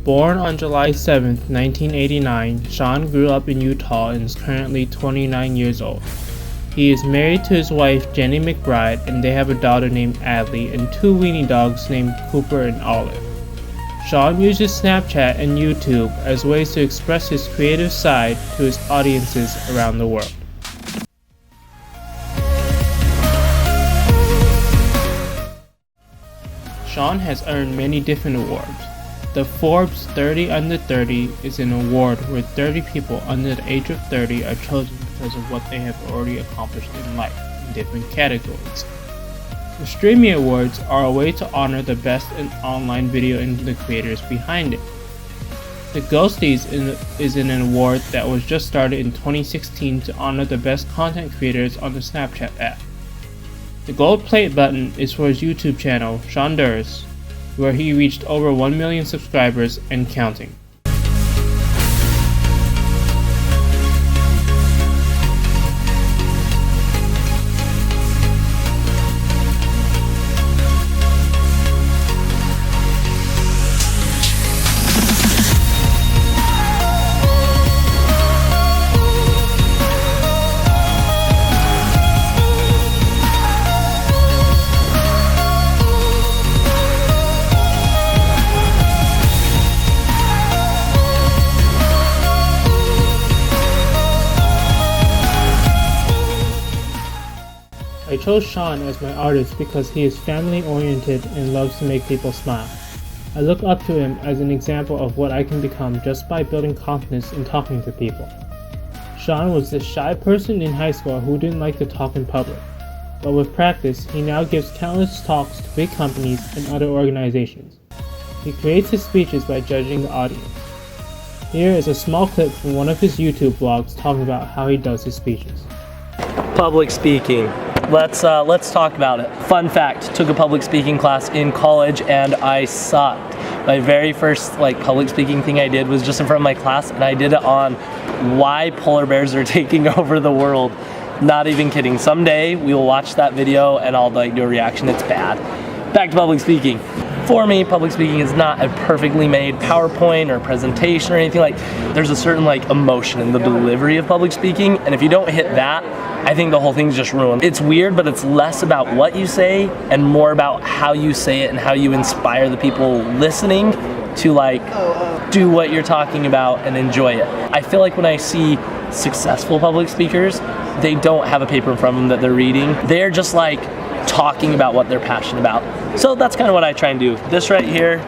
Born on July 7, 1989, Sean grew up in Utah and is currently 29 years old. He is married to his wife Jenny McBride, and they have a daughter named Adley and two weenie dogs named Cooper and Olive. Sean uses Snapchat and YouTube as ways to express his creative side to his audiences around the world. Sean has earned many different awards. The Forbes 30 Under 30 is an award where 30 people under the age of 30 are chosen because of what they have already accomplished in life in different categories. The Streamy Awards are a way to honor the best in online video and the creators behind it. The Ghosties is an award that was just started in 2016 to honor the best content creators on the Snapchat app. The gold plate button is for his YouTube channel, Shonduras, where he reached over 1 million subscribers and counting. I chose Sean as my artist because he is family-oriented and loves to make people smile. I look up to him as an example of what I can become just by building confidence in talking to people. Sean was the shy person in high school who didn't like to talk in public, but with practice, he now gives countless talks to big companies and other organizations. He creates his speeches by judging the audience. Here is a small clip from one of his YouTube vlogs talking about how he does his speeches. Public speaking. Let's talk about it. Fun fact, took a public speaking class in college and I sucked. My very first public speaking thing I did was just in front of my class, and I did it on why polar bears are taking over the world. Not even kidding. Someday we will watch that video and I'll do a reaction. It's bad. Back to public speaking. For me, public speaking is not a perfectly made PowerPoint or presentation or anything. There's a certain emotion in the delivery of public speaking, and if you don't hit that, I think the whole thing's just ruined. It's weird, but it's less about what you say and more about how you say it and how you inspire the people listening to do what you're talking about and enjoy it. I feel like when I see successful public speakers, they don't have a paper in front of them that they're reading. They're just talking about what they're passionate about. So that's kind of what I try and do. This right here,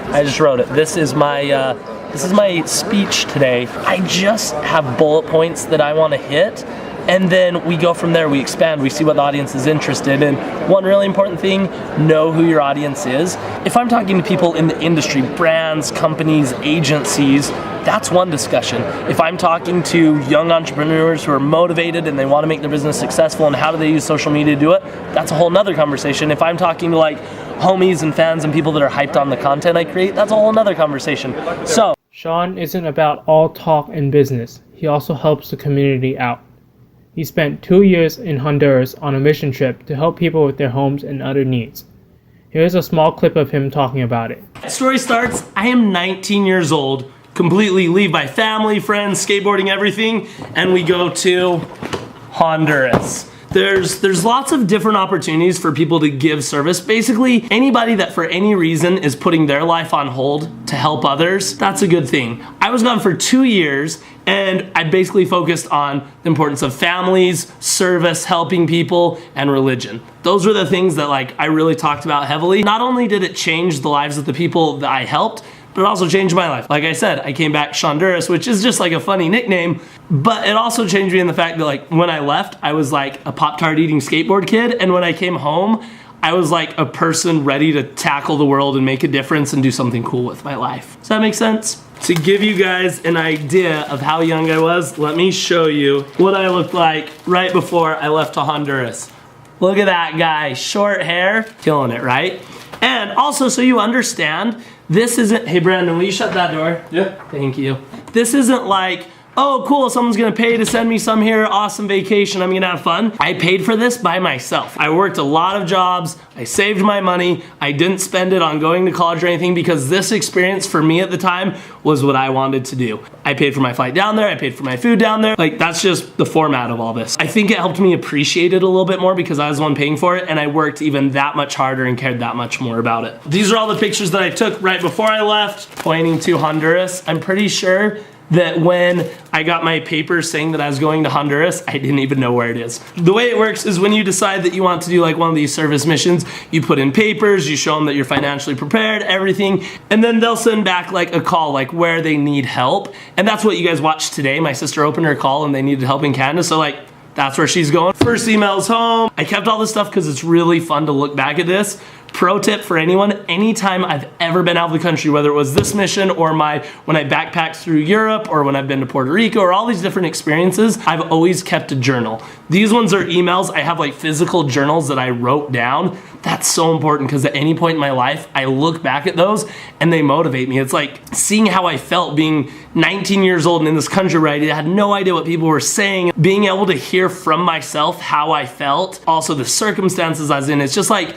I just wrote it. This is my speech today. I just have bullet points that I want to hit, and then we go from there. We expand, we see what the audience is interested in. One really important thing, know who your audience is. If I'm talking to people in the industry, brands, companies, agencies, that's one discussion. If I'm talking to young entrepreneurs who are motivated and they want to make their business successful and how do they use social media to do it, that's a whole nother conversation. If I'm talking to homies and fans and people that are hyped on the content I create, that's a whole nother conversation. So Sean isn't about all talk and business. He also helps the community out. He spent 2 years in Honduras on a mission trip to help people with their homes and other needs. Here's a small clip of him talking about it. Story starts, I am 19 years old, completely leave my family, friends, skateboarding, everything, and we go to Honduras. There's lots of different opportunities for people to give service. Basically, anybody that for any reason is putting their life on hold to help others, that's a good thing. I was gone for 2 years, and I basically focused on the importance of families, service, helping people, and religion. Those were the things that I really talked about heavily. Not only did it change the lives of the people that I helped, but it also changed my life. Like I said, I came back Shonduras, which is just a funny nickname, but it also changed me in the fact that when I left, I was a Pop-Tart eating skateboard kid, and when I came home, I was a person ready to tackle the world and make a difference and do something cool with my life. Does that make sense? To give you guys an idea of how young I was, let me show you what I looked like right before I left to Honduras. Look at that guy, short hair, killing it, right? And also, so you understand, this isn't, hey Brandon, will you shut that door? Yeah. Thank you. This isn't oh cool, someone's gonna pay to send me some here, awesome vacation, I'm gonna have fun. I paid for this by myself. I worked a lot of jobs, I saved my money, I didn't spend it on going to college or anything because this experience for me at the time was what I wanted to do. I paid for my flight down there, I paid for my food down there, like that's just the format of all this. I think it helped me appreciate it a little bit more because I was the one paying for it and I worked even that much harder and cared that much more about it. These are all the pictures that I took right before I left, pointing to Honduras. I'm pretty sure that when I got my papers saying that I was going to Honduras, I didn't even know where it is. The way it works is when you decide that you want to do like one of these service missions, you put in papers, you show them that you're financially prepared, everything, and then they'll send back like a call, like where they need help. And that's what you guys watched today. My sister opened her call and they needed help in Canada, so like, that's where she's going. First email's home. I kept all this stuff because it's really fun to look back at this. Pro tip for anyone, anytime I've ever been out of the country, whether it was this mission or when I backpacked through Europe or when I've been to Puerto Rico or all these different experiences, I've always kept a journal. These ones are emails. I have like physical journals that I wrote down. That's so important because at any point in my life, I look back at those and they motivate me. It's like seeing how I felt being 19 years old and in this country where I had no idea what people were saying, being able to hear from myself how I felt, also the circumstances I was in. It's just like,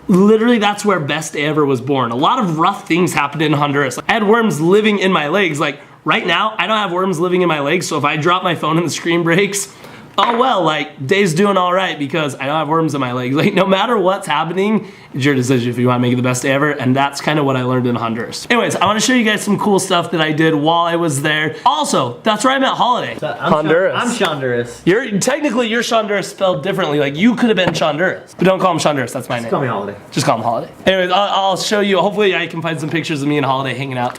literally that's where Best Day Ever was born. A lot of rough things happened in Honduras. I had worms living in my legs. Like right now, I don't have worms living in my legs, so if I drop my phone and the screen breaks, oh well, like day's doing all right because I don't have worms in my legs. Like no matter what's happening, it's your decision if you want to make it the best day ever, and that's kind of what I learned in Honduras. Anyways, I want to show you guys some cool stuff that I did while I was there. Also, that's where I met Holiday. So I'm Honduras. I'm Shonduras. Technically you're Shonduras spelled differently. Like you could have been Shonduras, but don't call him Shonduras. That's my name. Call me Holiday. Just call him Holiday. Anyways, I'll show you. Hopefully I can find some pictures of me and Holiday hanging out.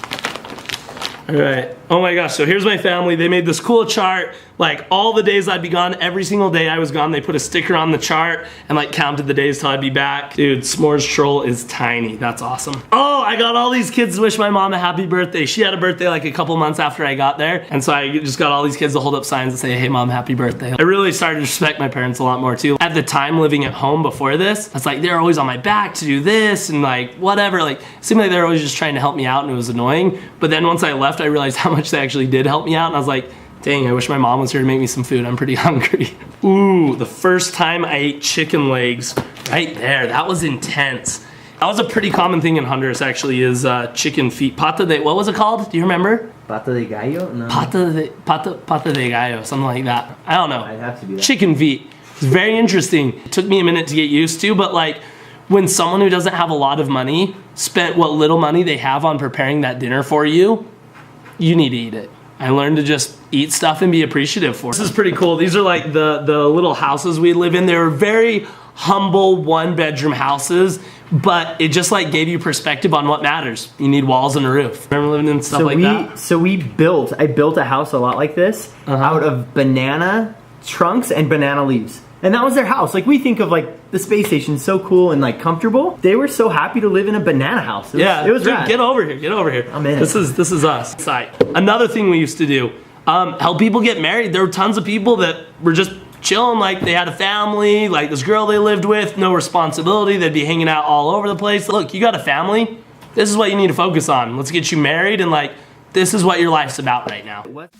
All right. Oh my gosh, so here's my family. They made this cool chart, like all the days I'd be gone, every single day I was gone, they put a sticker on the chart and like counted the days till I'd be back. Dude, S'mores Troll is tiny. That's awesome. Oh, I got all these kids to wish my mom a happy birthday. She had a birthday like a couple months after I got there, and so I just got all these kids to hold up signs and say, hey mom, happy birthday. I really started to respect my parents a lot more too. At the time living at home before this, it's like they're always on my back to do this and like whatever. Like, it seemed like they were always just trying to help me out and it was annoying. But then once I left, I realized how much they actually did help me out, and I was like, dang, I wish my mom was here to make me some food. I'm pretty hungry. Ooh, the first time I ate chicken legs, right there, that was intense. That was a pretty common thing in Honduras actually, is chicken feet. Pata de, what was it called? Do you remember? Pata de gallo? No. Pata de gallo, something like that. I don't know. I'd have to do that. Chicken feet. It's very interesting. It took me a minute to get used to, but like, when someone who doesn't have a lot of money spent what little money they have on preparing that dinner for you, you need to eat it. I learned to just eat stuff and be appreciative for it. This is pretty cool. These are like the little houses we live in. They were very humble 1-bedroom houses, but it just like gave you perspective on what matters. You need walls and a roof. Remember living in stuff like that? So I built a house a lot like this out of banana trunks and banana leaves. And that was their house. Like we think of like the space station, so cool and like comfortable. They were so happy to live in a banana house. It was dude, rad. get over here, get over here. I'm in. This is us. Side. Another thing we used to do, help people get married. There were tons of people that were just chilling, like they had a family, like this girl they lived with, no responsibility. They'd be hanging out all over the place. Look, you got a family. This is what you need to focus on. Let's get you married, and like this is what your life's about right now. What?